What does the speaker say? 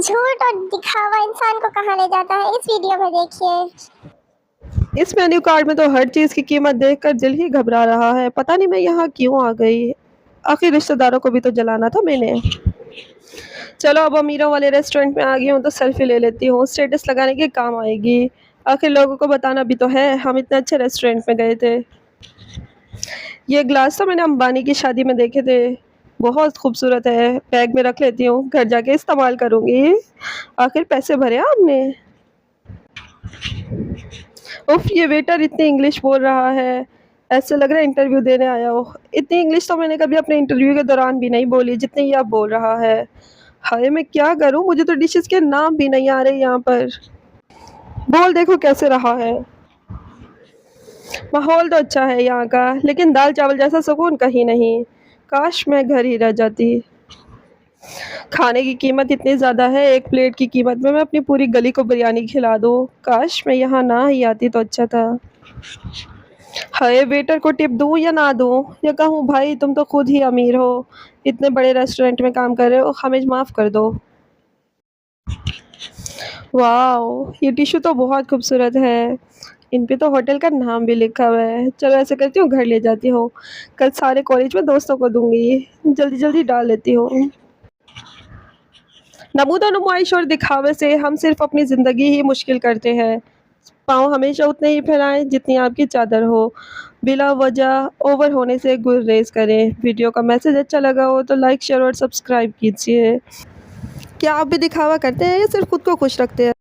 झूठ और दिखावा इंसान को कहाँ ले जाता है, इस वीडियो में देखिए। इस मेन्यू कार्ड में तो हर चीज़ की कीमत देखकर दिल ही घबरा रहा है। पता नहीं मैं यहाँ क्यों आ गई। आखिर रिश्तेदारों को भी तो जलाना था मैंने। चलो अब अमीरों वाले रेस्टोरेंट में आ गई हूँ तो सेल्फी ले लेती हूँ, स्टेटस लगाने के काम आएगी। आखिर लोगों को बताना भी तो है हम इतने अच्छे रेस्टोरेंट में गए थे। ये ग्लास तो मैंने अंबानी की शादी में देखे थे, बहुत खूबसूरत है। बैग में रख लेती हूँ, घर जाके इस्तेमाल करूँगी। आखिर पैसे भरे आपने। उफ, ये वेटर इतनी इंग्लिश बोल रहा है, ऐसे लग रहा है इंटरव्यू देने आया हो। इतनी इंग्लिश तो मैंने कभी अपने इंटरव्यू के दौरान भी नहीं बोली जितनी ये अब बोल रहा है। हाय मैं क्या करूं, मुझे तो डिशेस के नाम भी नहीं आ रहे यहाँ पर। बोल देखो कैसे रहा है। माहौल तो अच्छा है यहाँ का, लेकिन दाल चावल जैसा सुकून कहीं नहीं। काश मैं घर ही रह जाती। खाने की कीमत इतनी ज़्यादा है, एक प्लेट की कीमत में मैं अपनी पूरी गली को बिरयानी खिला दूँ। काश मैं यहाँ ना ही आती तो अच्छा था। हाय वेटर को टिप दूँ या ना दूँ, या कहूँ भाई तुम तो खुद ही अमीर हो, इतने बड़े रेस्टोरेंट में काम कर रहे हो, हमें माफ़ कर दो। वाह, ये टिश्यू तो बहुत खूबसूरत है। इन पे तो होटल का नाम भी लिखा हुआ है। चलो ऐसे करती हूँ, घर ले जाती हूँ। कल सारे कॉलेज में दोस्तों को दूंगी। जल्दी जल्दी डाल लेती हूँ। नमूना नुमाइश और दिखावे से हम सिर्फ अपनी ज़िंदगी ही मुश्किल करते हैं। पाँव हमेशा उतने ही फैलाएं जितनी आपकी चादर हो। बिला वजह ओवर होने से गुरेज करें। वीडियो का मैसेज अच्छा लगा हो तो लाइक शेयर और सब्सक्राइब कीजिए। क्या आप भी दिखावा करते हैं या सिर्फ खुद को खुश रखते हैं?